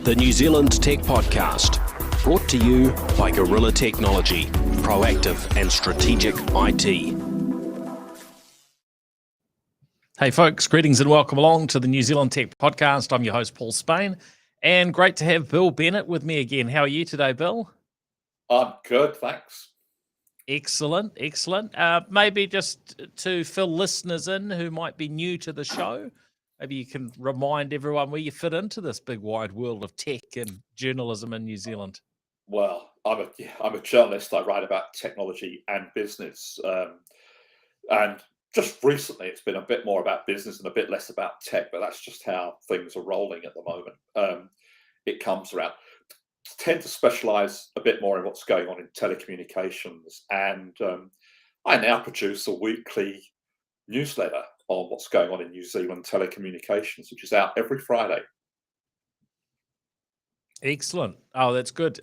the New Zealand Tech Podcast, brought to you by Gorilla Technology, proactive and strategic IT. Hey folks, greetings and welcome along to the New Zealand Tech Podcast. I'm your host, Paul Spain, and great to have Bill Bennett with me again. How are you today, Bill? I'm good, thanks. Excellent. Maybe just to fill listeners in who might be new to the show, maybe you can remind everyone where you fit into this big wide world of tech and journalism in New Zealand. Well, I'm a journalist. I write about technology and business, and just recently it's been a bit more about business and a bit less about tech. But that's just how things are rolling at the moment. It comes around. Tend to specialise a bit more in what's going on in telecommunications, and I now produce a weekly newsletter on what's going on in New Zealand telecommunications, which is out every Friday. Excellent. Oh, that's good.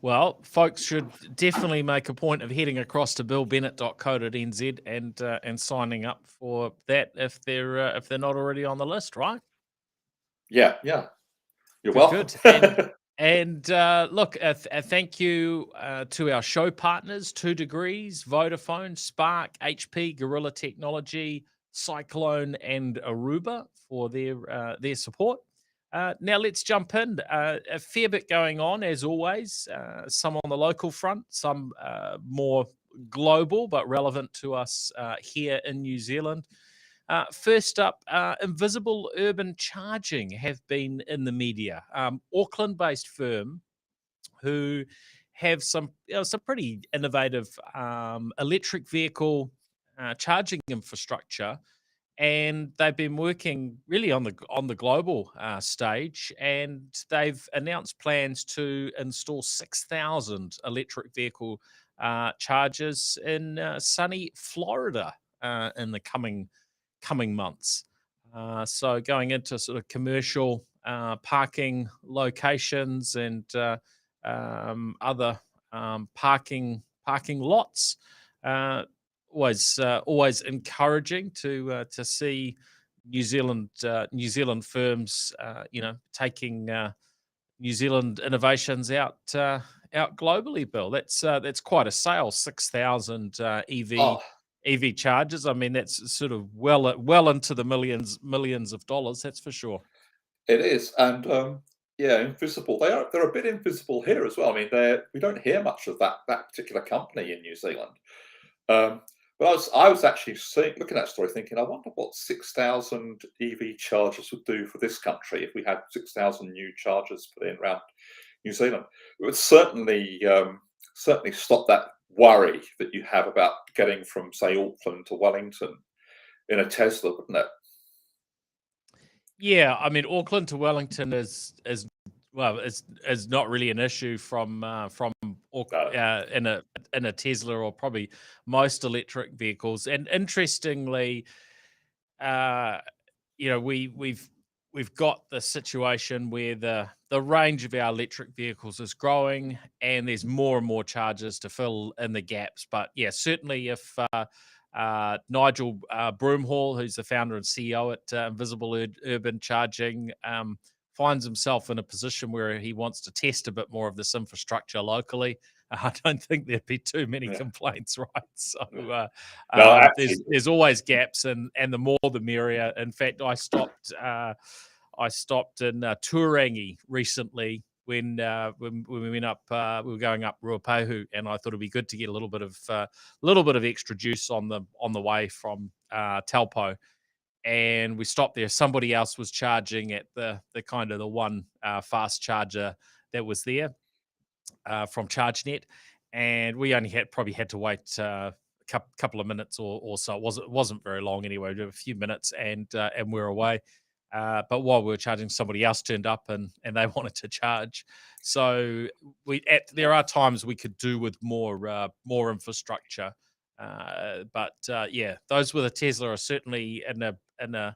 Well, folks should definitely make a point of heading across to billbennett.co.nz and signing up for that if they're not already on the list, right? Yeah. You're welcome. Good. And look, thank you to our show partners, 2 Degrees, Vodafone, Spark, HP, Gorilla Technology, Cyclone, and Aruba for their support. Now let's jump in. A fair bit going on, as always. Some on the local front, some more global, but relevant to us here in New Zealand. First up, Invisible Urban Charging have been in the media. Auckland-based firm who have some pretty innovative electric vehicle charging infrastructure, and they've been working really on the global stage, and they've announced plans to install 6,000 electric vehicle chargers in sunny Florida in the coming months. So going into sort of commercial parking locations and other parking lots. Always encouraging to see New Zealand firms taking New Zealand innovations out globally. Bill, that's quite a sale. 6,000 EV chargers. I mean, that's sort of well into the millions of dollars. That's for sure. It is, and Invisible. They're a bit invisible here as well. I mean, we don't hear much of that particular company in New Zealand. But I was actually looking at that story, thinking, I wonder what 6,000 EV chargers would do for this country if we had 6,000 new chargers put in around New Zealand. It would certainly stop that worry that you have about getting from, say, Auckland to Wellington in a Tesla, wouldn't it? Yeah, I mean, Auckland to Wellington is not really an issue from in a Tesla or probably most electric vehicles. And interestingly, we've got the situation where the range of our electric vehicles is growing, and there's more and more chargers to fill in the gaps. But yeah, certainly if Nigel Broomhall, who's the founder and CEO at Invisible Urban Charging, finds himself in a position where he wants to test a bit more of this infrastructure locally, I don't think there'd be too many complaints, right? So there's always gaps, and the more the merrier. In fact, I stopped in Turangi recently when we went up. We were going up Ruapehu, and I thought it'd be good to get a little bit of extra juice on the way from Taupo. And we stopped there. Somebody else was charging at the kind of the one fast charger that was there from ChargeNet, and we only probably had to wait a couple of minutes or so. It wasn't very long anyway. We did a few minutes, and we're away. But while we were charging, somebody else turned up and they wanted to charge. So there are times we could do with more infrastructure. But those with a Tesla are certainly in a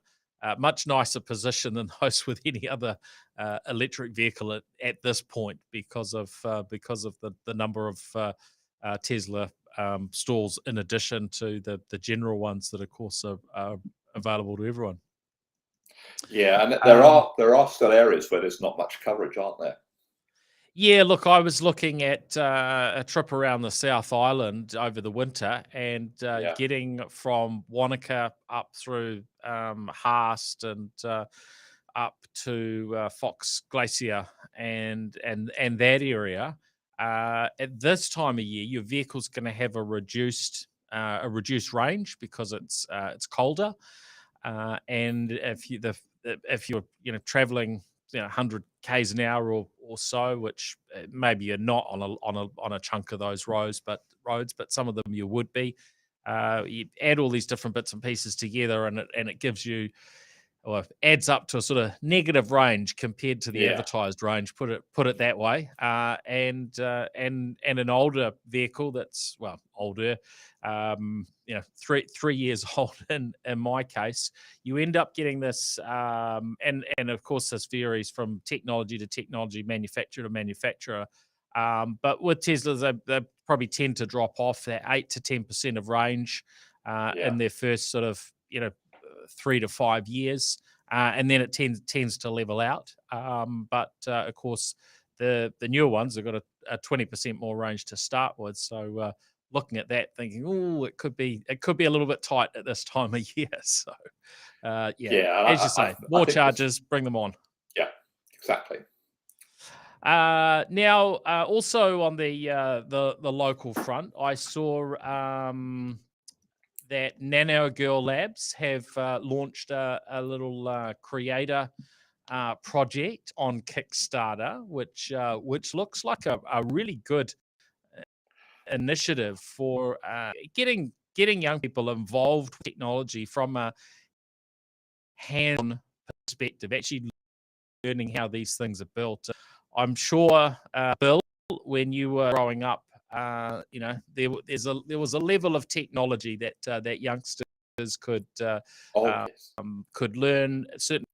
much nicer position than those with any other electric vehicle at this point because of the number of Tesla stalls in addition to the general ones that of course are available to everyone. Yeah, and Um, there are still areas where there's not much coverage, aren't there? Yeah, look, I was looking at a trip around the South Island over the winter, and Yeah, getting from Wanaka up through Haast and up to Fox Glacier and that area. At this time of year, your vehicle's going to have a reduced range because it's colder, and if you're traveling 100 k's an hour or so, which maybe you're not on a chunk of those roads, but some of them you would be. You add all these different bits and pieces together, and it gives you, or adds up to a sort of negative range compared to the yeah, advertised range. Put it that way. And an older vehicle that's, well, older, 3 years old in my case, you end up getting this, and of course this varies from technology to technology, manufacturer to manufacturer. But with Teslas, they probably tend to drop off that 8 to 10% of range yeah, in their first sort of 3 to 5 years, and then it tends to level out. But of course, the newer ones have got a 20% more range to start with. So looking at that, thinking, oh, it could be a little bit tight at this time of year. So yeah, yeah. And as you say, I more think this, charges, bring them on. yeah, exactly. Now, also on the local front, I saw that Nano Girl Labs have launched a little creator project on Kickstarter, which looks like a really good initiative for getting young people involved with technology from a hands-on perspective, actually learning how these things are built. I'm sure, Bill, when you were growing up, there was a level of technology that youngsters could Oh yes. could learn. Certainly,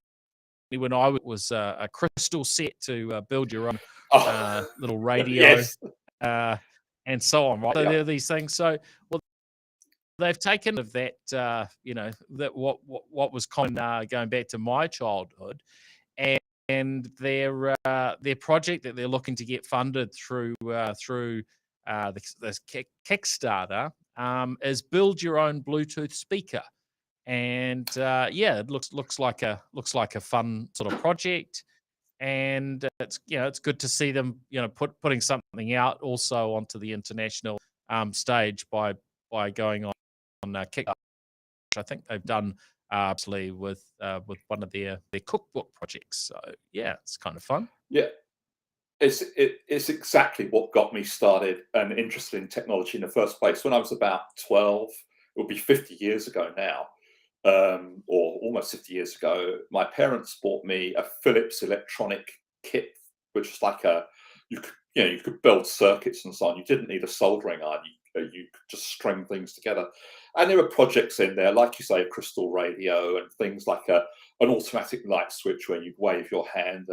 when I was a crystal set to build your own Oh little radio, yes. uh, and so on. Right, so Yeah, there are these things. So, well, they've taken of that, that what was common, going back to my childhood, and their project that they're looking to get funded through this Kickstarter, is build your own Bluetooth speaker. And yeah, it looks like a fun sort of project, and it's good to see them putting something out also onto the international stage by going on Kickstarter. I think they've done absolutely with one of their cookbook projects. So yeah, it's kind of fun. yeah. It's exactly what got me started and interested in technology in the first place. When I was about 12, it would be 50 years ago now, or almost 50 years ago, my parents bought me a Philips electronic kit, which was like you could build circuits and so on. You didn't need a soldering iron. You could just string things together. And there were projects in there, like you say, a crystal radio and things like an automatic light switch where you'd wave your hand,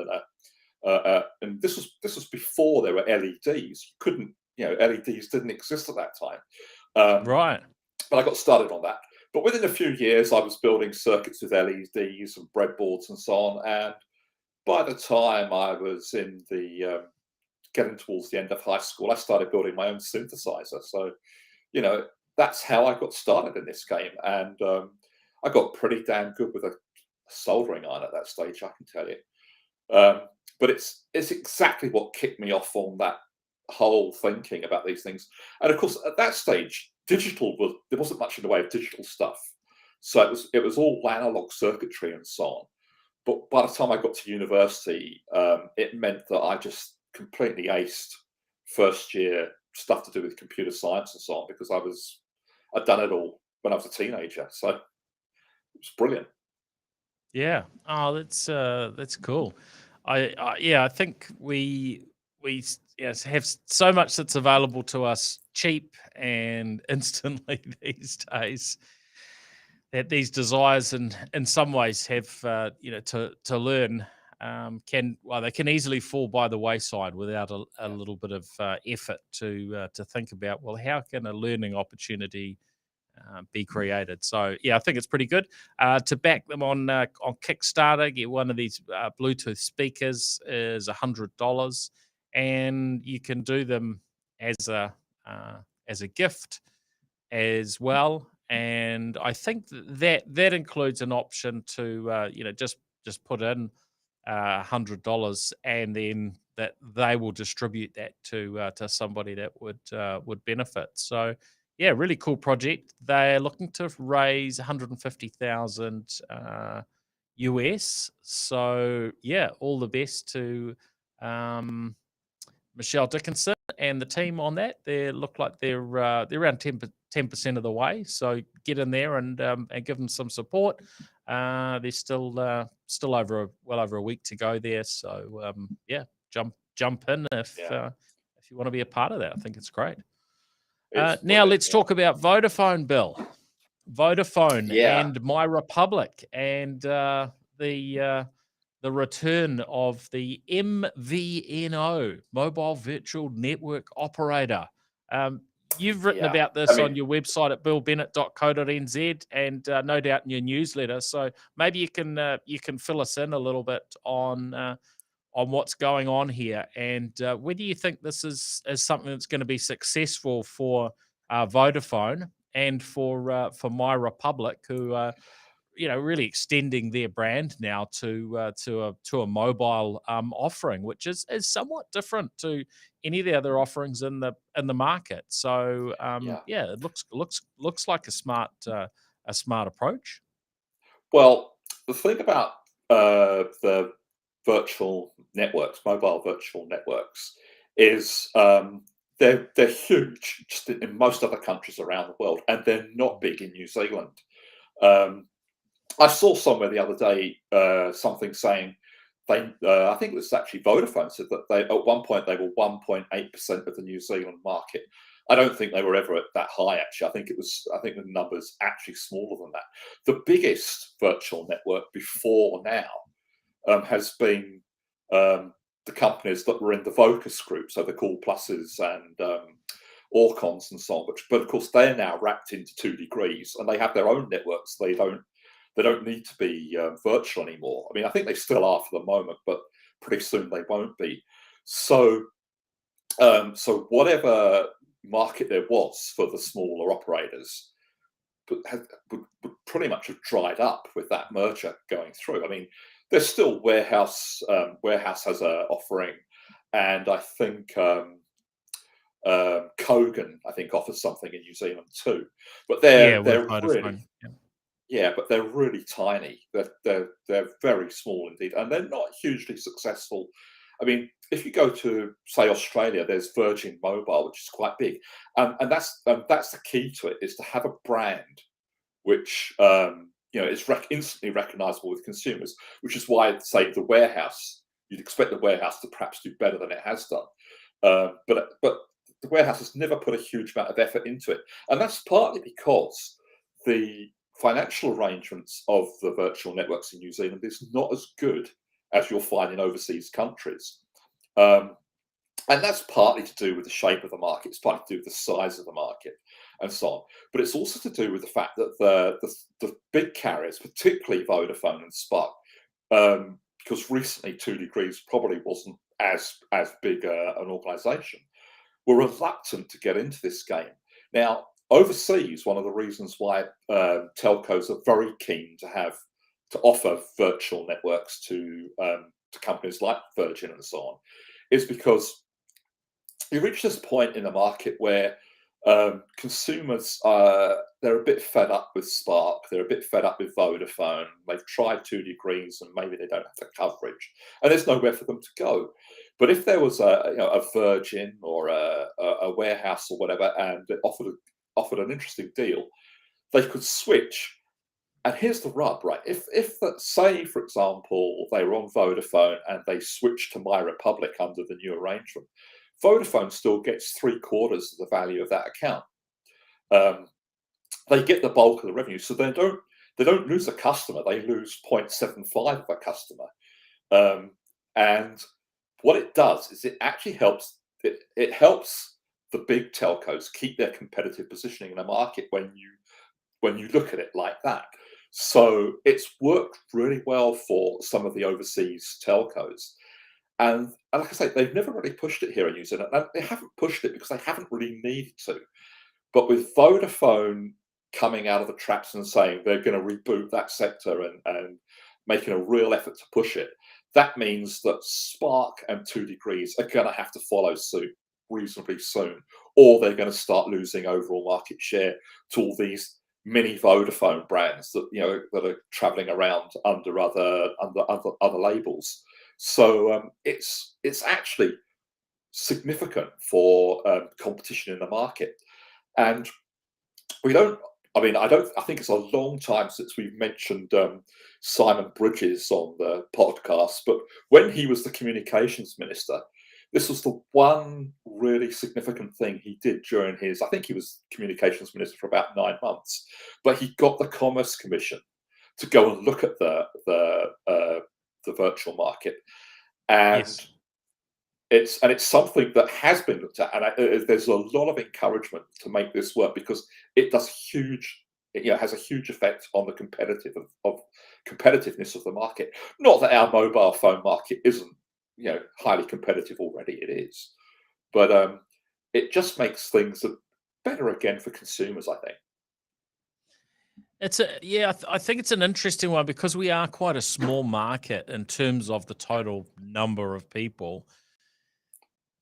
and this was before there were LEDs. You couldn't, LEDs didn't exist at that time. Right. But I got started on that. But within a few years, I was building circuits with LEDs and breadboards and so on. And by the time I was in the getting towards the end of high school, I started building my own synthesizer. So, that's how I got started in this game. And I got pretty damn good with a soldering iron at that stage, I can tell you. Um, but it's exactly what kicked me off on that whole thinking about these things. And of course, at that stage, there wasn't much in the way of digital stuff, so it was all analog circuitry and so on. But by the time I got to university, it meant that I just completely aced first year stuff to do with computer science and so on because I'd done it all when I was a teenager. So it was brilliant. Yeah. Oh, that's cool. Yeah, I think yes, have so much that's available to us cheap and instantly these days, that these desires in some ways have to learn, they can easily fall by the wayside without a Yeah, little bit of effort to think about, well, how can a learning opportunity be created. So yeah, I think it's pretty good. To back them on Kickstarter, get one of these Bluetooth speakers is $100, and you can do them as a gift as well. And I think that includes an option to just put in $100, and then that they will distribute that to somebody that would benefit. So yeah, really cool project. They're looking to raise 150,000 US. So yeah, all the best to Michelle Dickinson and the team on that. They look like they're around 10% of the way. So get in there and give them some support. There's still well over a week to go there. So yeah, jump in if you want to be a part of that. I think it's great. Now let's talk about Vodafone, Bill. Vodafone and My Republic, and the return of the MVNO, Mobile Virtual Network Operator. You've written about this on your website at billbennett.co.nz, and no doubt in your newsletter. So maybe you can fill us in a little bit on what's going on here, and whether you think this is something that's going to be successful for Vodafone and for My Republic, who really extending their brand now to a mobile offering, which is somewhat different to any of the other offerings in the market. So it looks like a smart approach. Well, the thing about the virtual networks, mobile virtual networks, is they're huge just in most other countries around the world, and they're not big in New Zealand. I saw somewhere the other day something saying I think it was actually Vodafone said that they at one point they were 1.8% of the New Zealand market. I don't think they were ever at that high. Actually, I think the number's actually smaller than that. The biggest virtual network before now has been the companies that were in the Vocus group, so the Call Pluses and Orcons and so on. But of course, they're now wrapped into 2 degrees, and they have their own networks. They don't need to be virtual anymore. I mean, I think they still are for the moment, but pretty soon they won't be. So, so whatever market there was for the smaller operators would pretty much have dried up with that merger going through. I mean, there's still Warehouse. Warehouse has an offering, and I think Kogan, I think, offers something in New Zealand too. But they're really. Yeah, but they're really tiny. They're very small indeed, and they're not hugely successful. I mean, if you go to, say, Australia, there's Virgin Mobile, which is quite big, and that's the key to it, is to have a brand which is instantly recognisable with consumers. Which is why, say, the Warehouse, you'd expect the Warehouse to perhaps do better than it has done, but the Warehouse has never put a huge amount of effort into it, and that's partly because the financial arrangements of the virtual networks in New Zealand is not as good as you'll find in overseas countries. And that's partly to do with the shape of the market, it's partly to do with the size of the market and so on. But it's also to do with the fact that the big carriers, particularly Vodafone and Spark, because recently 2 degrees probably wasn't as big an organisation, were reluctant to get into this game. Now, overseas, one of the reasons why telcos are very keen to offer virtual networks to companies like Virgin and so on is because you reach this point in the market where consumers they're a bit fed up with Spark, they're a bit fed up with Vodafone. They've tried 2 degrees and maybe they don't have the coverage, and there's nowhere for them to go. But if there was a Virgin or a Warehouse or whatever, and it offered an interesting deal, they could switch. And here's the rub, right? If say, for example, they were on Vodafone and they switched to My Republic under the new arrangement, Vodafone still gets 3/4 of the value of that account. They get the bulk of the revenue, so they don't lose a customer. They lose 0.75 of a customer. And what it does is it actually helps. It helps the big telcos keep their competitive positioning in a market when you when you look at it like that. So it's worked really well for some of the overseas telcos. And like I say, they've never really pushed it here in New Zealand. And they haven't pushed it because they haven't really needed to. But with Vodafone coming out of the traps and saying they're going to reboot that sector and making a real effort to push it, that means that Spark and 2 Degrees are going to have to follow suit reasonably soon, or they're going to start losing overall market share to all these mini Vodafone brands that that are traveling around under other labels. So it's actually significant for competition in the market. And we don't. I mean, I think it's a long time since we've mentioned Simon Bridges on the podcast. But when he was the communications minister, this was the one really significant thing he did during his. I think he was communications minister for about 9 months, but he got the Commerce Commission to go and look at the virtual market, and. Yes. It's something that has been looked at, and there's a lot of encouragement to make this work because it does has a huge effect on the competitiveness of the market. Not that our mobile phone market isn't highly competitive already; it is, but it just makes things better again for consumers, I think. I think it's an interesting one because we are quite a small market in terms of the total number of people.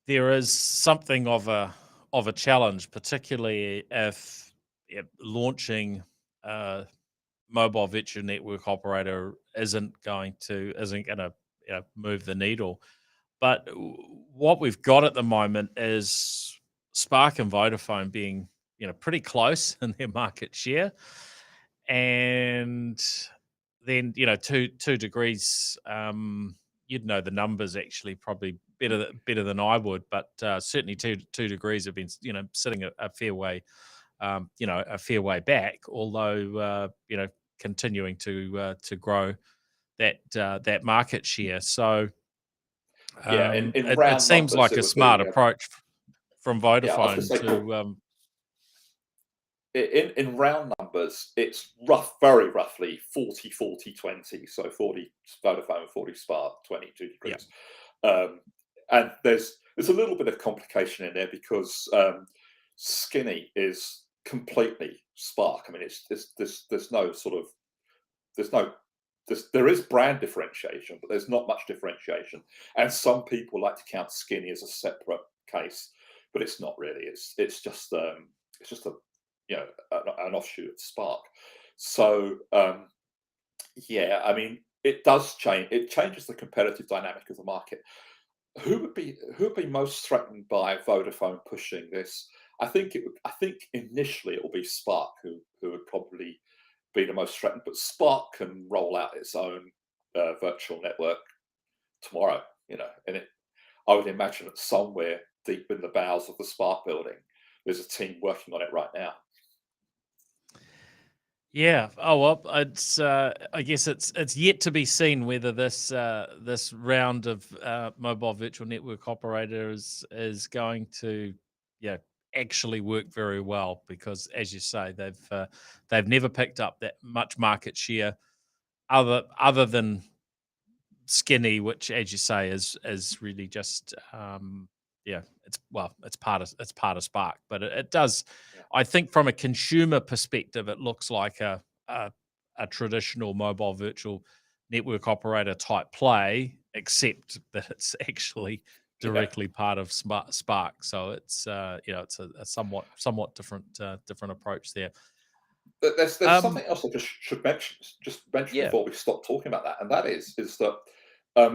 There is something of a challenge, particularly if launching a mobile virtual network operator isn't going to move the needle. But what we've got at the moment is Spark and Vodafone being pretty close in their market share, and then 2 Degrees. You'd know the numbers actually probably better than I would, but certainly 2 Degrees have been sitting a fair way, a fair way back. Although continuing to grow that market share. So In it round seems numbers, like it a would smart be approach from yeah. I was going Vodafone to say to in round numbers, it's very roughly 40-40-20. So 40 Vodafone, 40 Spark, 22 Degrees. And there's a little bit of complication in there because Skinny is completely Spark. I mean, there is brand differentiation, but there's not much differentiation. And some people like to count Skinny as a separate case, but it's not really. It's just a an offshoot of Spark. So I mean, it does change. It changes the competitive dynamic of the market. Who would be most threatened by Vodafone pushing this? I think initially it will be Spark who would probably be the most threatened. But Spark can roll out its own virtual network tomorrow. And I would imagine that somewhere deep in the bowels of the Spark building, there's a team working on it right now. Yeah. Oh well, it's. I guess it's yet to be seen whether this round of mobile virtual network operators is going to, actually work very well because, as you say, they've never picked up that much market share, other than Skinny, which, as you say, is really just it's part of Spark, but it does. Yeah. I think from a consumer perspective, it looks like a traditional mobile virtual network operator type play, except that it's actually directly part of Spark. So it's it's a somewhat different approach there. But there's something else I should mention Yeah. before we stop talking about that, and that is that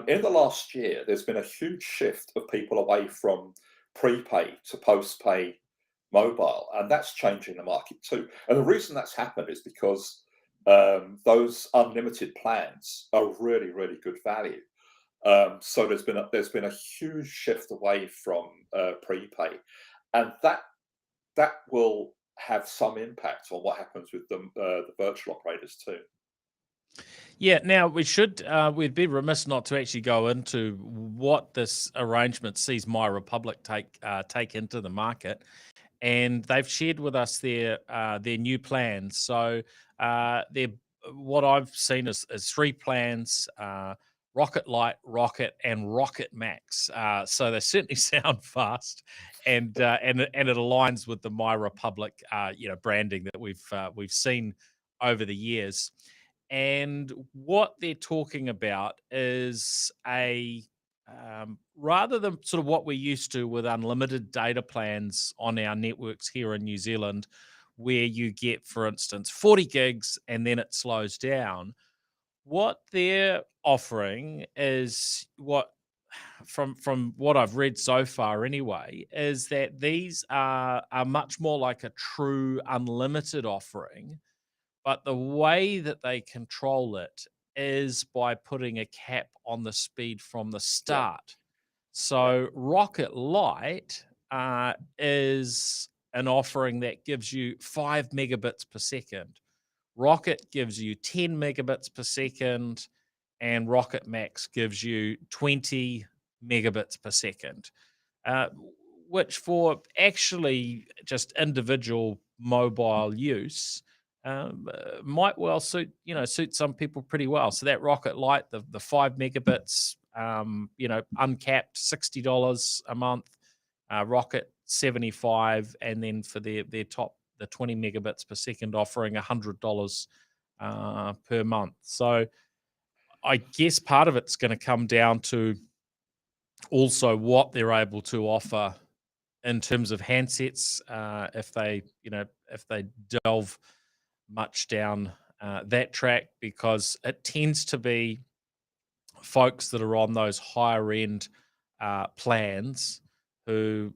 in the last year there's been a huge shift of people away from prepay to postpay mobile, and that's changing the market too. And the reason that's happened is because those unlimited plans are really, really good value. So there's been a huge shift away from prepay, and that will have some impact on what happens with the virtual operators too. Yeah, now we'd be remiss not to actually go into what this arrangement sees My Republic take into the market. and they've shared with us their new plans. So they're what I've seen is three plans: Rocket Light, Rocket, and Rocket Max. So they certainly sound fast, and it aligns with the My Republic branding that we've seen over the years. And what they're talking about is rather than sort of what we're used to with unlimited data plans on our networks here in New Zealand, where you get, for instance, 40 gigs and then it slows down. What they're offering is from what I've read so far anyway, is that these are much more like a true unlimited offering, but the way that they control it is by putting a cap on the speed from the Yeah. start. Yeah. So Rocket Light is an offering that gives you 5 megabits per second. Rocket gives you 10 megabits per second, and Rocket Max gives you 20 megabits per second, uh, which for actually just individual mobile use might well suit some people pretty well. So that Rocket Light, the 5 megabits, uncapped $60 a month, Rocket 75, and then for their top the 20 megabits per second offering $100 per month. So I guess part of it's going to come down to also what they're able to offer in terms of handsets, if they delve much down that track, because it tends to be folks that are on those higher end plans who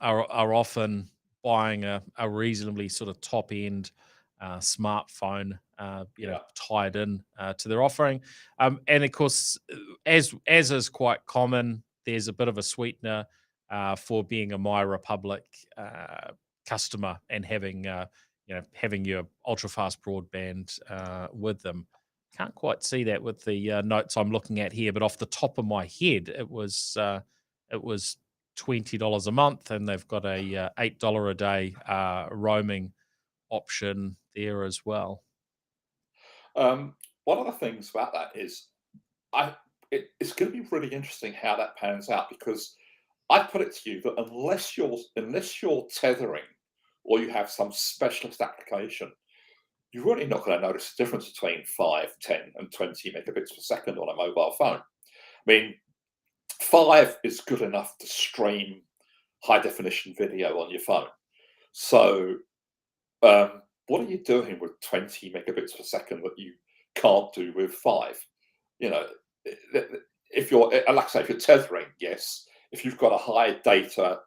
are often buying a reasonably sort of top end smartphone, Yeah. tied in to their offering. And of course, as is quite common, there's a bit of a sweetener for being a My Republic customer and having your ultra fast broadband with them. Can't quite see that with the notes I'm looking at here, but off the top of my head, it was $20 a month, and they've got a $8 a day roaming option there as well. One of the things about that is it's going to be really interesting how that pans out, because I put it to you that unless you're tethering or you have some specialist application, you're really not going to notice the difference between 5, 10, and 20 megabits per second on a mobile phone. I mean, 5 is good enough to stream high definition video on your phone. So, what are you doing with 20 megabits per second that you can't do with 5? You know, if you're, like I say, if you're tethering, yes. If you've got a high data,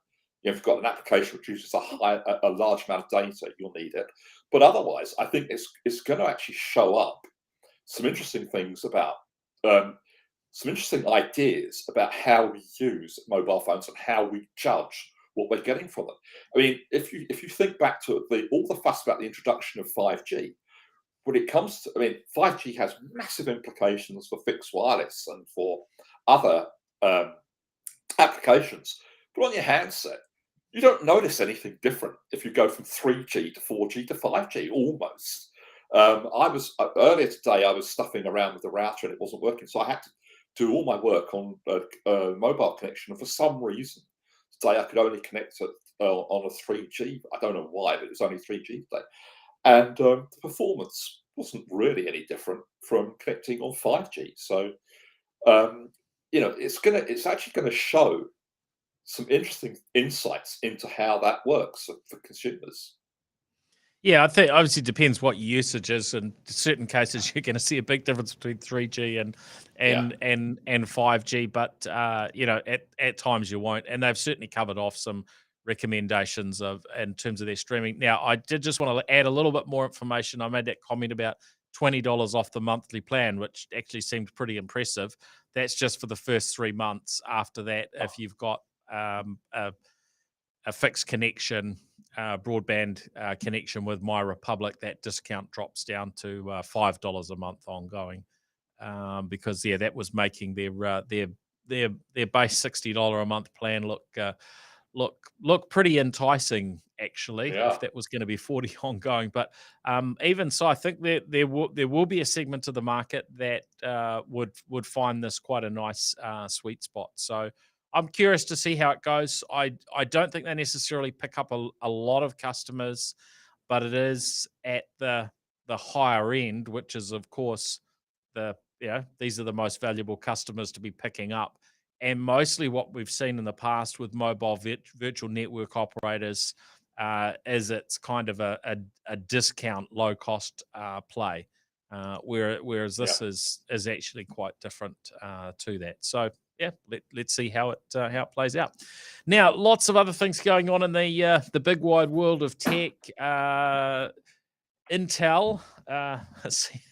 if you've got an application which uses a large amount of data, you'll need it. But otherwise, I think it's going to actually show up some interesting things about some interesting ideas about how we use mobile phones and how we judge what we're getting from them. I mean, if you think back to all the fuss about the introduction of 5G, when it comes to, I mean, 5G has massive implications for fixed wireless and for other applications. But on your handset, you don't notice anything different if you go from 3G to 4G to 5G, almost. I was earlier today, I was stuffing around with the router and it wasn't working. So I had to do all my work on a mobile connection. And for some reason, today I could only connect it on a 3G. I don't know why, but it was only 3G today. And the performance wasn't really any different from connecting on 5G. So, it's actually going to show some interesting insights into how that works for consumers. Yeah, I think obviously it depends what your usage is. In certain cases, you're going to see a big difference between 3G and Yeah. and 5G, but at times you won't. And they've certainly covered off some recommendations of in terms of their streaming. Now, I did just want to add a little bit more information. I made that comment about $20 off the monthly plan, which actually seemed pretty impressive. That's just for the first 3 months. After that, if you've got a fixed connection, broadband connection with My Republic, that discount drops down to $5 a month ongoing, because that was making their base $60 a month plan look pretty enticing, actually, Yeah. if that was going to be 40 ongoing. But even so, I think there will be a segment of the market that would find this quite a nice sweet spot. So I'm curious to see how it goes. I don't think they necessarily pick up a lot of customers, but it is at the higher end, which is of course these are the most valuable customers to be picking up. And mostly what we've seen in the past with mobile virtual network operators is it's kind of a discount, low cost play, whereas Yeah. this is actually quite different to that. So yeah, let's see how it plays out. Now, lots of other things going on in the big wide world of tech. Intel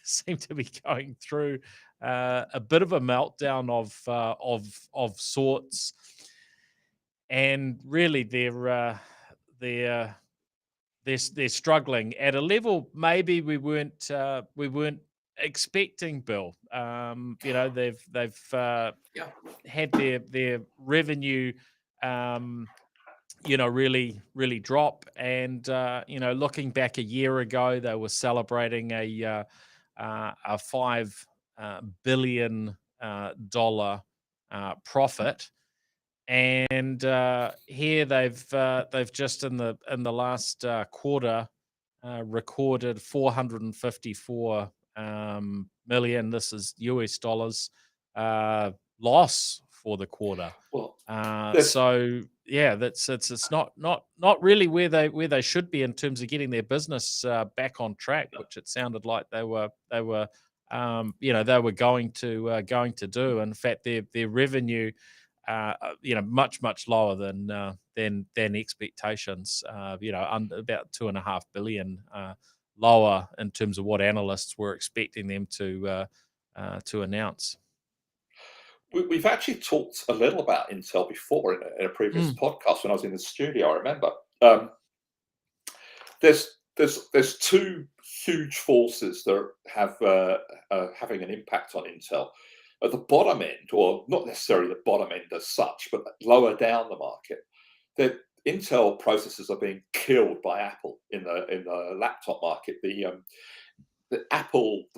seem to be going through a bit of a meltdown of sorts, and really they're struggling at a level maybe we weren't expecting. Bill, they've Yeah. had their revenue. Really drop. And, looking back a year ago, they were celebrating a $5 billion profit. And here they've just in the last quarter recorded 454 million. This is US dollars loss for the quarter. Well, there's So yeah, it's not really where they should be in terms of getting their business back on track, which it sounded like they were they were going to do. In fact, their revenue much lower than expectations. About 2.5 billion lower in terms of what analysts were expecting them to announce. we've actually talked a little about Intel before in a previous Mm. podcast when I was in the studio. I remember. There's two huge forces that have having an impact on Intel. At the bottom end, or not necessarily the bottom end as such, but lower down the market, the Intel processors are being killed by Apple in the laptop market. The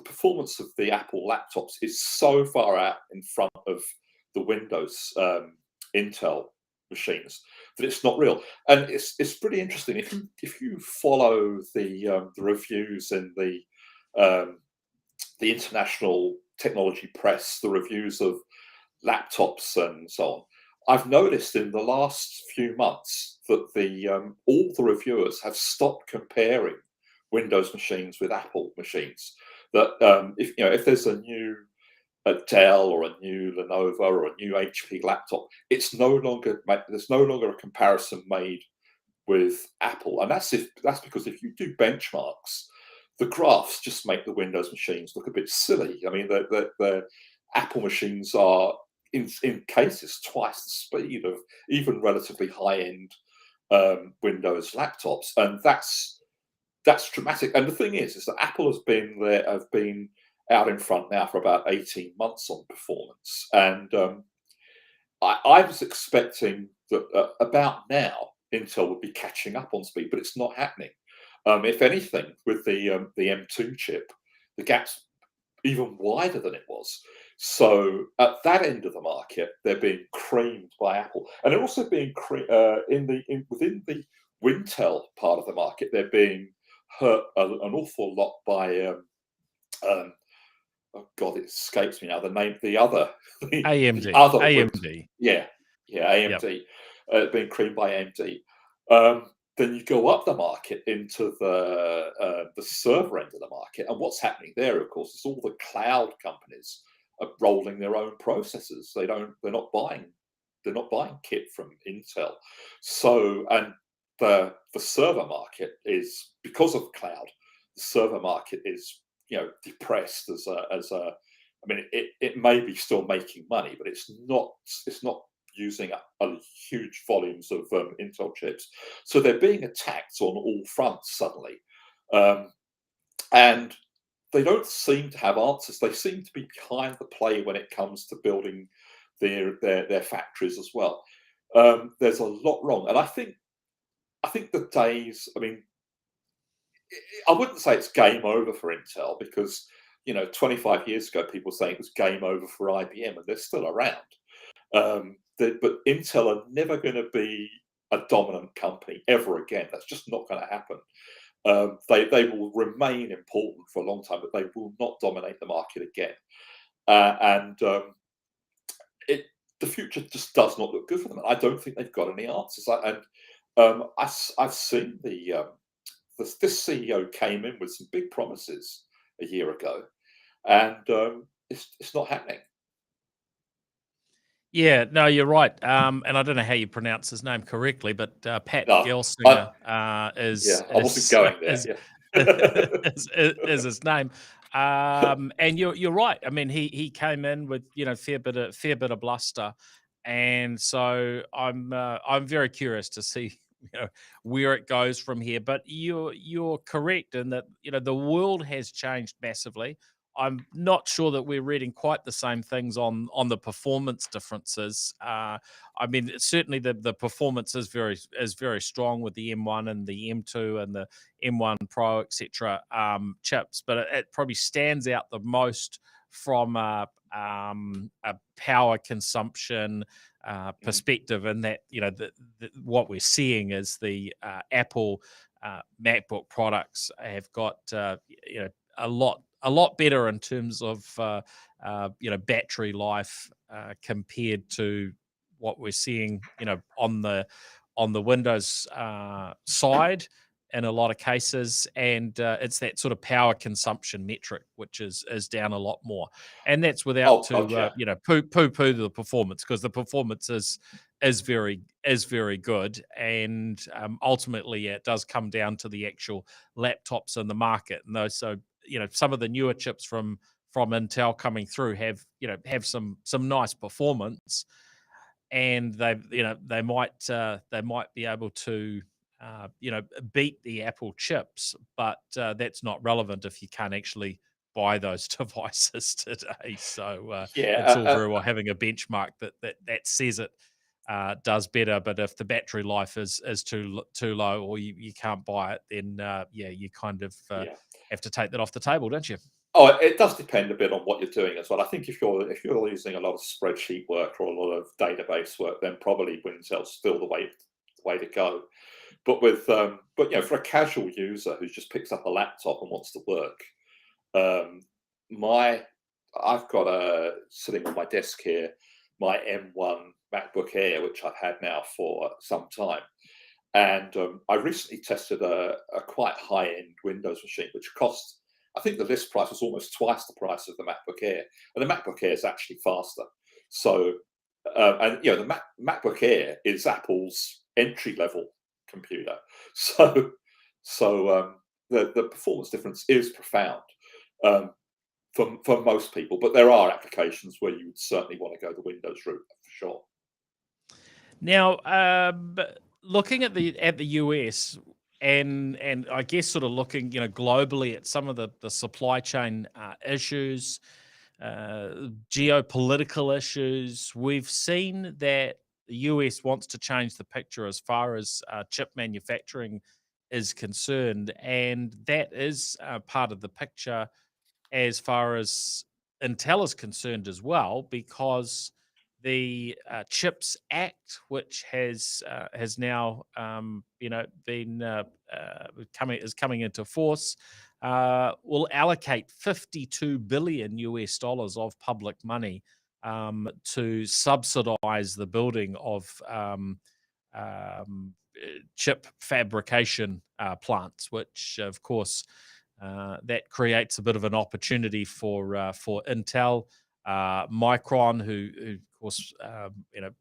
performance of the Apple laptops is so far out in front of the Windows Intel machines that it's not real. And it's pretty interesting if you follow the reviews in the international technology press, the reviews of laptops and so on. I've noticed in the last few months that all the reviewers have stopped comparing Windows machines with Apple machines. That if there's a new Dell or a new Lenovo or a new HP laptop, there's no longer a comparison made with Apple, and that's because if you do benchmarks, the graphs just make the Windows machines look a bit silly. I mean, the Apple machines are in cases twice the speed of even relatively high end Windows laptops, and that's dramatic. And the thing is that Apple have been out in front now for about 18 months on performance, and I was expecting that about now Intel would be catching up on speed, but it's not happening. If anything, with the M2 chip, the gap's even wider than it was. So at that end of the market, they're being creamed by Apple, and they're also being within the Wintel part of the market. They're being hurt an awful lot by oh God, it escapes me now. The name, the other AMD. yeah, Yep. AMD, being creamed by AMD. Then you go up the market into the server end of the market, and what's happening there, of course, is all the cloud companies are rolling their own processors. They're not buying kit from Intel. So, and the server market is, because of cloud, the server market is depressed as a. I mean, it may be still making money, but it's not using up huge volumes of Intel chips. So they're being attacked on all fronts suddenly, and they don't seem to have answers. They seem to be behind the play when it comes to building their factories as well. There's a lot wrong, and I think the days. I mean, I wouldn't say it's game over for Intel because 25 years ago, people were saying it was game over for IBM, and they're still around. But Intel are never going to be a dominant company ever again. That's just not going to happen. They will remain important for a long time, but they will not dominate the market again. And the future just does not look good for them. And I don't think they've got any answers. I've seen this CEO came in with some big promises a year ago, and it's not happening. Yeah, no, you're right. And I don't know how you pronounce his name correctly, but Pat No, Gelsinger I wasn't going there. is his name. And you're right. I mean, he came in with fair bit of bluster, and so I'm very curious to see where it goes from here. But you're correct in that the world has changed massively. I'm not sure that we're reading quite the same things on the performance differences. I mean, certainly the performance is very strong with the M1 and the M2 and the M1 Pro, etc. Chips, but it probably stands out the most from a power consumption perspective, and that what we're seeing is the Apple MacBook products have got a lot better in terms of battery life compared to what we're seeing on the Windows side in a lot of cases, and it's that sort of power consumption metric which is down a lot more, and that's without Gotcha. poo the performance, because the performance is very good, and ultimately it does come down to the actual laptops in the market, and those some of the newer chips from Intel coming through have some nice performance, and they might be able to beat the Apple chips, but that's not relevant if you can't actually buy those devices today. So it's all very well having a benchmark that says it does better, but if the battery life is too low, or you can't buy it, then you kind of have to take that off the table, don't you? Oh, it does depend a bit on what you're doing as well. I think if you're using a lot of spreadsheet work or a lot of database work, then probably Intel's still the way to go. But for a casual user who just picks up a laptop and wants to work, I've got sitting on my desk here my M1 MacBook Air, which I've had now for some time. And I recently tested a quite high-end Windows machine, which cost, I think the list price was almost twice the price of the MacBook Air. And the MacBook Air is actually faster. So, the MacBook Air is Apple's entry-level computer. So the performance difference is profound for most people. But there are applications where you would certainly want to go the Windows route, for sure. Now, looking at the US, and I guess sort of looking globally at some of the supply chain issues, geopolitical issues, we've seen that the US wants to change the picture as far as chip manufacturing is concerned, and that is part of the picture as far as Intel is concerned as well, because the Chips Act, which has now been coming into force, will allocate $52 billion of public money to subsidize the building of chip fabrication plants, which of course that creates a bit of an opportunity for Intel, Micron, who of course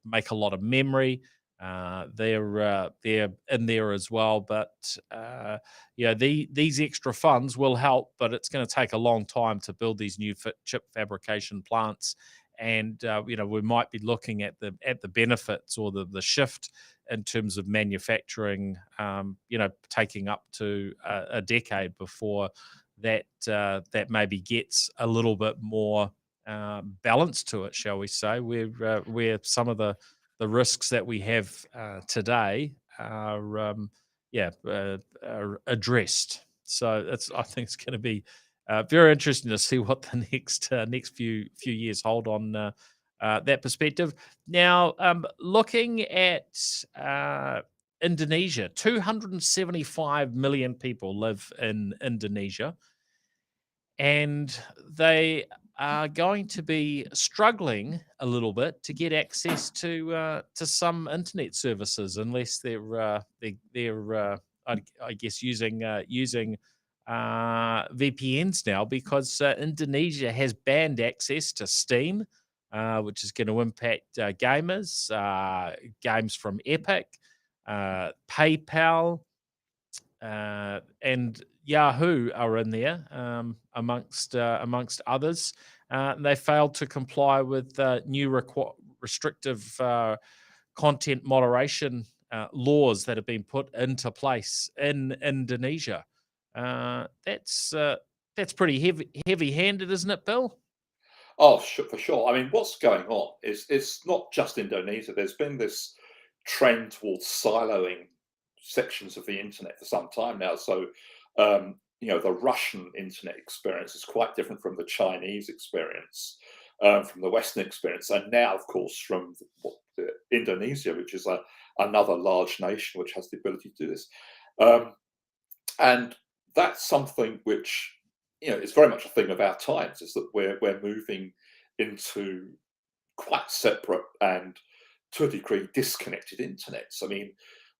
make a lot of memory. They're in there as well, but these extra funds will help, but it's going to take a long time to build these new chip fabrication plants, and we might be looking at the benefits or the shift in terms of manufacturing, taking up to a decade before that maybe gets a little bit more balance to it, shall we say, where some of the risks that we have today are are addressed. So I think it's going to be very interesting to see what the next few years hold on that perspective. Now, looking at Indonesia, 275 million people live in Indonesia, and they are going to be struggling a little bit to get access to some internet services, unless they're I guess using VPNs now, because Indonesia has banned access to Steam, which is going to impact gamers, games from Epic, PayPal, and Yahoo are in there, amongst others. They failed to comply with new restrictive content moderation laws that have been put into place in Indonesia. That's pretty heavy-handed, isn't it, Bill? Oh, for sure. I mean, what's going on is it's not just Indonesia. There's been this trend towards siloing sections of the internet for some time now. So, the Russian internet experience is quite different from the Chinese experience, from the Western experience, and now, of course, from Indonesia, which is another large nation which has the ability to do this. And that's something which, is very much a thing of our times, is that we're moving into quite separate and, to a degree, disconnected internets. I mean,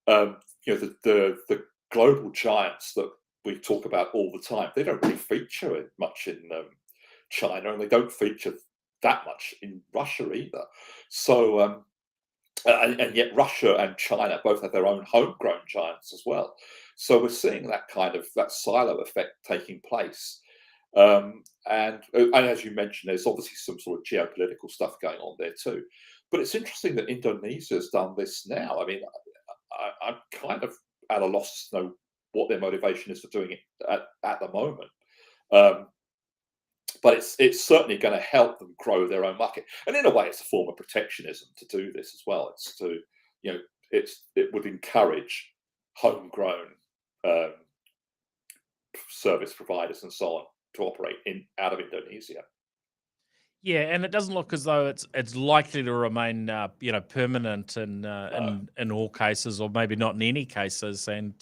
the global giants that we talk about all the time, they don't really feature much in China, and they don't feature that much in Russia either. So, and yet Russia and China both have their own homegrown giants as well. So we're seeing that silo effect taking place. And as you mentioned, there's obviously some sort of geopolitical stuff going on there too. But it's interesting that Indonesia has done this now. I mean, I'm kind of at a loss to know what their motivation is for doing it at the moment. But it's certainly going to help them grow their own market. And in a way, it's a form of protectionism to do this as well. It's to, it would encourage homegrown service providers and so on to operate out of Indonesia. Yeah, and it doesn't look as though it's likely to remain, permanent in all cases, or maybe not in any cases. And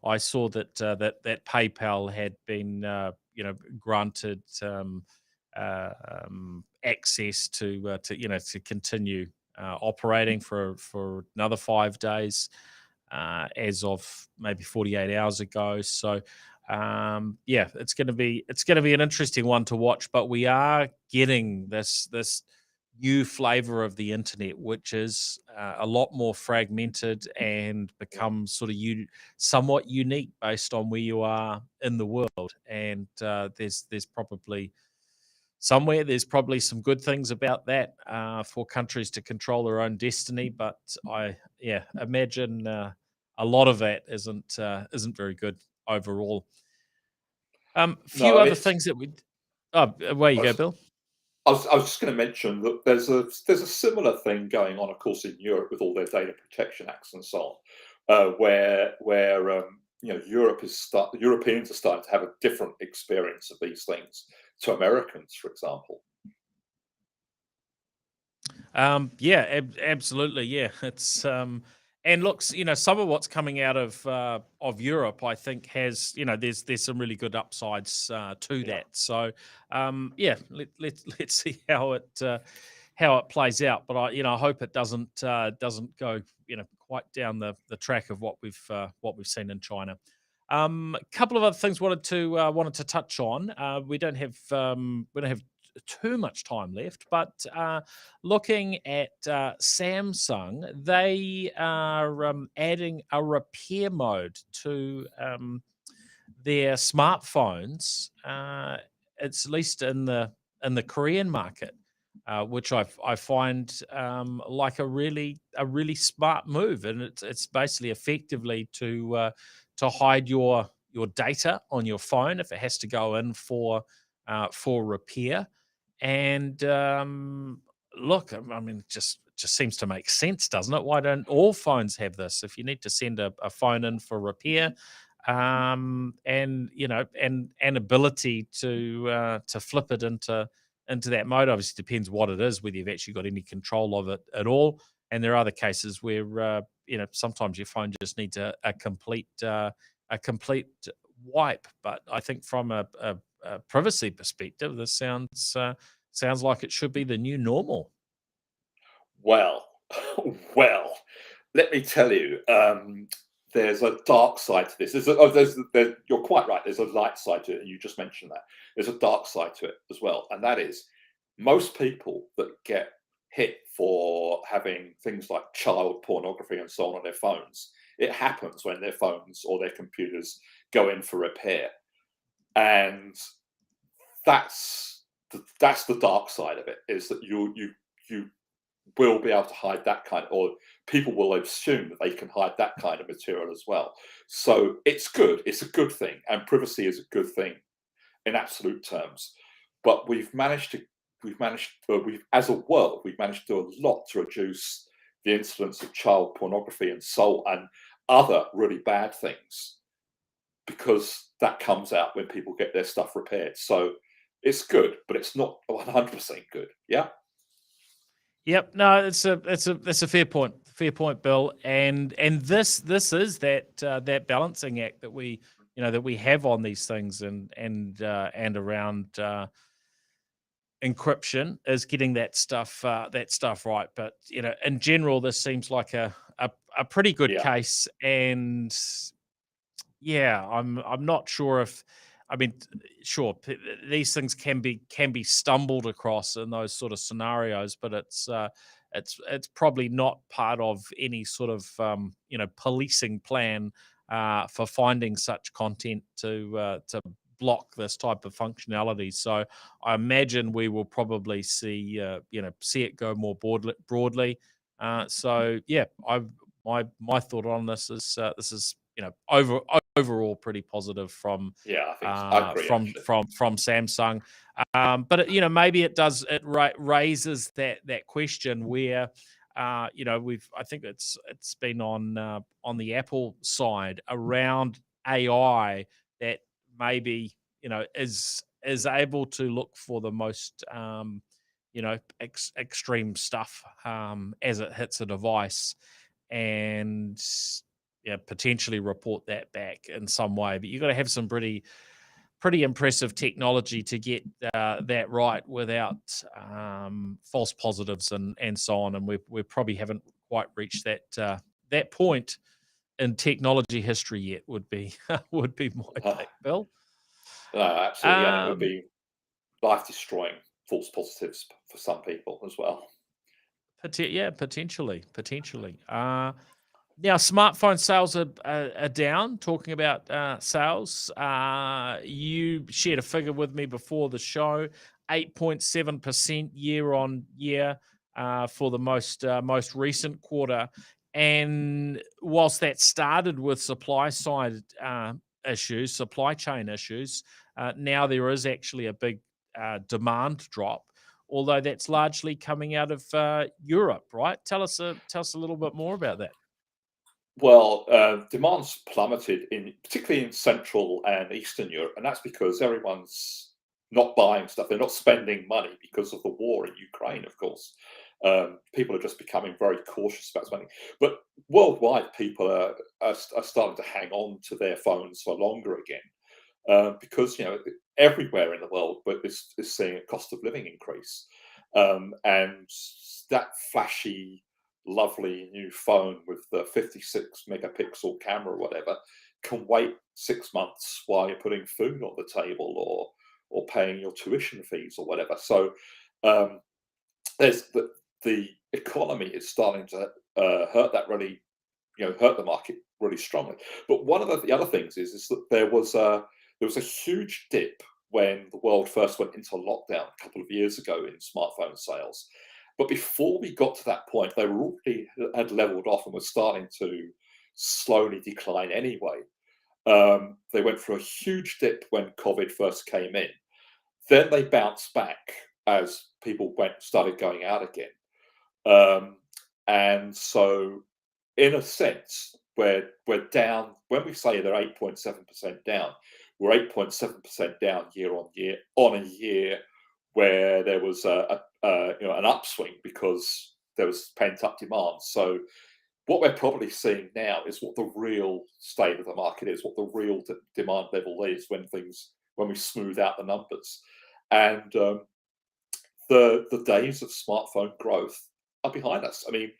I saw that that PayPal had been, granted access to continue operating for another 5 days, as of maybe 48 hours ago. So. It's going to be an interesting one to watch, but we are getting this new flavor of the internet, which is a lot more fragmented and becomes sort of somewhat unique based on where you are in the world. And there's probably some good things about that for countries to control their own destiny, but I imagine a lot of that isn't very good overall. Few No, other things that we. Oh, away you go, Bill. I was just going to mention that there's a similar thing going on, of course, in Europe with all their data protection acts and so on, where Europeans are starting to have a different experience of these things to Americans, for example. Absolutely. Yeah, it's and looks, some of what's coming out of Europe, I think, has, there's some really good upsides to that. So, let's see how it plays out. But I hope it doesn't go, quite down the track of what we've seen in China. A couple of other things wanted to touch on. We don't have too much time left, but looking at Samsung, they are adding a repair mode to their smartphones. It's at least in the Korean market, which I find like a really smart move, and it's basically effectively to hide your data on your phone if it has to go in for repair. And look, I mean, just just seems to make sense, doesn't it? Why don't all phones have this? If you need to send a phone in for repair, and an ability to flip it into that mode, obviously depends what it is, whether you've actually got any control of it at all. And there are other cases where sometimes your phone just needs a complete wipe. But I think from a privacy perspective, this sounds like it should be the new normal. Well, well, let me tell you, there's a dark side to this. You're quite right. There's a light side to it, and you just mentioned that. There's a dark side to it as well, and that is most people that get hit for having things like child pornography and so on their phones. It happens when their phones or their computers go in for repair, and that's the dark side of it. Is that you will be able to hide that kind of, or people will assume that they can hide that kind of material as well. So it's good. It's a good thing, and privacy is a good thing in absolute terms. But as a world, we've managed to do a lot to reduce the incidence of child pornography and other really bad things, because that comes out when people get their stuff repaired. So it's good, but it's not 100% good. Yeah. Yep. No, it's a fair point. Fair point, Bill. And this is that balancing act that we have on these things, and around encryption, is getting that stuff right. But in general, this seems like a pretty good Yeah. case. And yeah, I'm not sure if, I mean, sure, these things can be stumbled across in those sort of scenarios, but it's probably not part of any sort of policing plan for finding such content to block this type of functionality. So I imagine we will probably see it go more broadly. So yeah, my thought on this is overall pretty positive from Yeah, I agree, from actually. from Samsung. But maybe it raises that question where I think it's been on the Apple side around AI, that maybe is able to look for the most extreme stuff as it hits a device, and potentially report that back in some way. But you've got to have some pretty impressive technology to get that right without false positives and so on. And we probably haven't quite reached that point in technology history yet. Would be my take, Bill. No, absolutely, and it would Um, be life-destroying false positives for some people as well. Potentially. Now, smartphone sales are down. Talking about sales, you shared a figure with me before the show: 8.7% year on year for the most recent quarter. And whilst that started with supply chain issues, now there is actually a big demand drop. Although that's largely coming out of Europe, right? Tell us a little bit more about that. Well, demand's plummeted particularly in Central and Eastern Europe, and that's because everyone's not buying stuff. They're not spending money because of the war in Ukraine, of course. People are just becoming very cautious about spending. But worldwide, people are starting to hang on to their phones for longer again, because everywhere in the world, but is seeing a cost of living increase, and that flashy, lovely new phone with the 56 megapixel camera or whatever can wait 6 months while you're putting food on the table or paying your tuition fees or whatever. So there's the economy is starting to hurt the market really strongly. But one of the other things is that there was a huge dip when the world first went into lockdown a couple of years ago in smartphone sales. But before we got to that point, they were already had leveled off and were starting to slowly decline anyway. They went through a huge dip when COVID first came in. Then they bounced back as people started going out again. And so, in a sense, we're down. When we say they're 8.7% down, we're 8.7% down year on year on a year where there was an upswing because there was pent up demand. So what we're probably seeing now is what the real state of the market is, what the real demand level is when we smooth out the numbers, and the days of smartphone growth are behind us. I mean,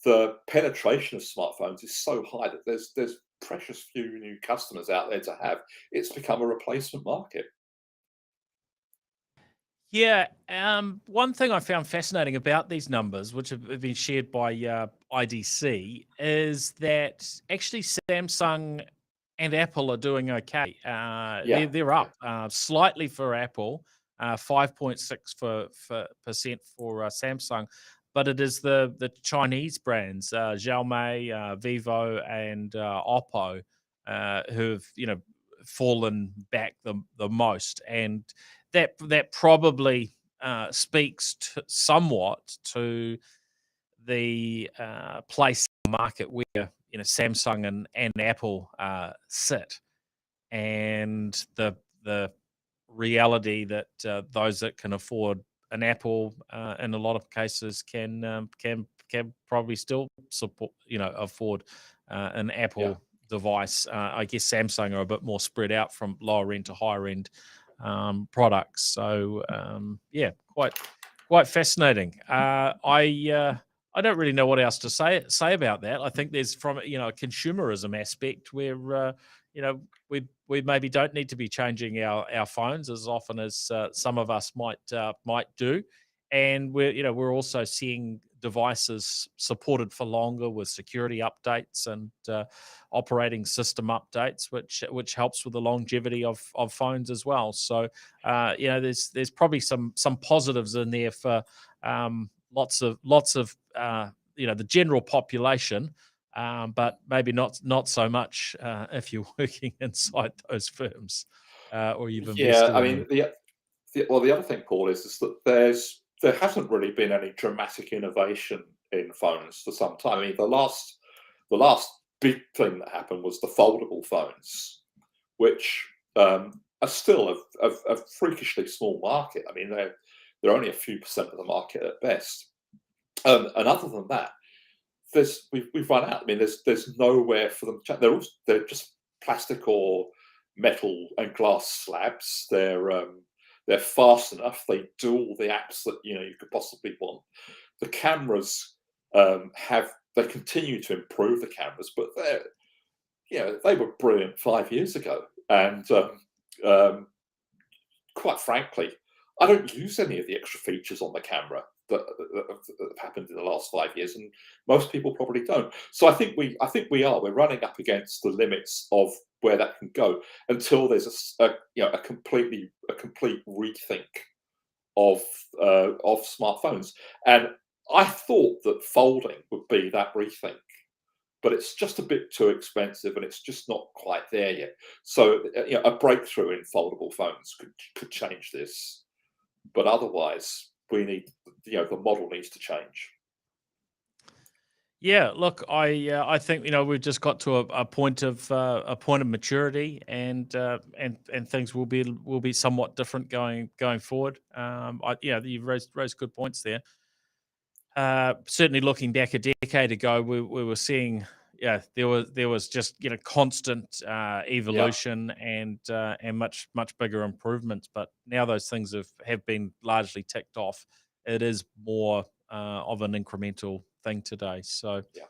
the penetration of smartphones is so high that there's precious few new customers out there to have. It's become a replacement market. Yeah, one thing I found fascinating about these numbers, which have been shared by IDC, is that actually Samsung and Apple are doing okay. Yeah, They're yeah, up slightly for Apple, 5.6 for percent for Samsung, but it is the Chinese brands, Xiaomi, Vivo, and Oppo, who've fallen back the most, and that probably speaks somewhat to the place in the market where Samsung and Apple sit, and the reality that those that can afford an Apple in a lot of cases can probably still support afford an yeah. Apple device. I guess Samsung are a bit more spread out from lower end to higher end products. So yeah, quite fascinating. I don't really know what else to say about that. I think there's from a consumerism aspect where we maybe don't need to be changing our phones as often as some of us might do, and we're also seeing devices supported for longer with security updates and operating system updates, which helps with the longevity of phones as well. So there's probably some positives in there for lots of the general population, but maybe not so much if you're working inside those firms or you've Yeah, invested I in them. mean, the other thing, Paul, is that there hasn't really been any dramatic innovation in phones for some time. I mean, the last big thing that happened was the foldable phones, which are still a freakishly small market. I mean, they're only a few percent of the market at best. And other than that, we've run out. I mean, there's nowhere for them to. They're just plastic or metal and glass slabs. They're fast enough. They do all the apps that you could possibly want. The cameras they continue to improve the cameras, but they were brilliant 5 years ago, and um, quite frankly, I don't use any of the extra features on the camera that have happened in the last 5 years, and most people probably don't. So we're running up against the limits of where that can go until there's a complete rethink of smartphones. And I thought that folding would be that rethink, but it's just a bit too expensive and it's just not quite there yet. So a breakthrough in foldable phones could change this, but otherwise we need the model needs to change. Yeah, look, I think we've just got to a point of maturity, and things will be somewhat different going forward. You've raised good points there. Certainly, looking back a decade ago, we were seeing, there was just constant Yeah, evolution and much bigger improvements. But now those things have been largely ticked off. It is more of an incremental thing today. So yeah.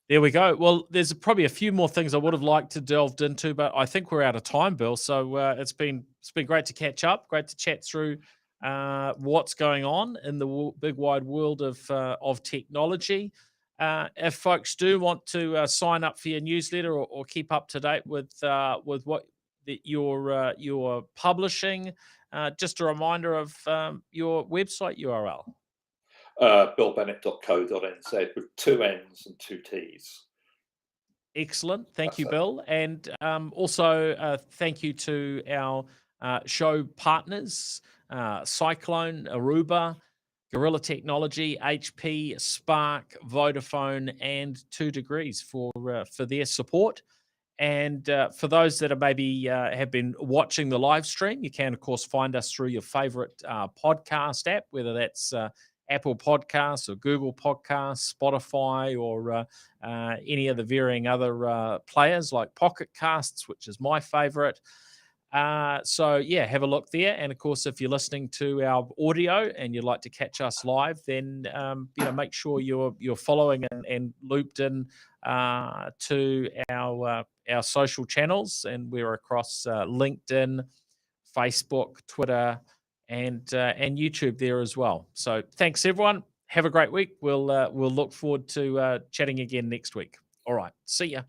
there we go. Well, there's probably a few more things I would have liked to delved into, but I think we're out of time, Bill. So it's been great to catch up, great to chat through what's going on in the big wide world of technology. If folks do want to sign up for your newsletter or keep up to date with what you're publishing, just a reminder of your website URL. BillBennett.co.nz with two N's and two T's. Excellent. Thank That's you, it. Bill. And also thank you to our show partners, Cyclone, Aruba, Gorilla Technology, HP, Spark, Vodafone, and 2 Degrees for their support. And for those that are maybe have been watching the live stream, you can, of course, find us through your favorite podcast app, whether that's Apple Podcasts or Google Podcasts, Spotify, or any of the varying other players like Pocket Casts, which is my favorite. So yeah, have a look there. And of course, if you're listening to our audio and you'd like to catch us live, then make sure you're following and looped in to our social channels, and we're across LinkedIn, Facebook, Twitter, and YouTube there as well. So thanks everyone. Have a great week. We'll look forward to chatting again next week. All right, see ya.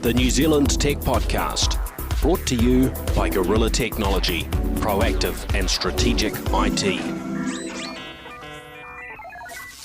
The New Zealand Tech Podcast, brought to you by Gorilla Technology, proactive and strategic IT.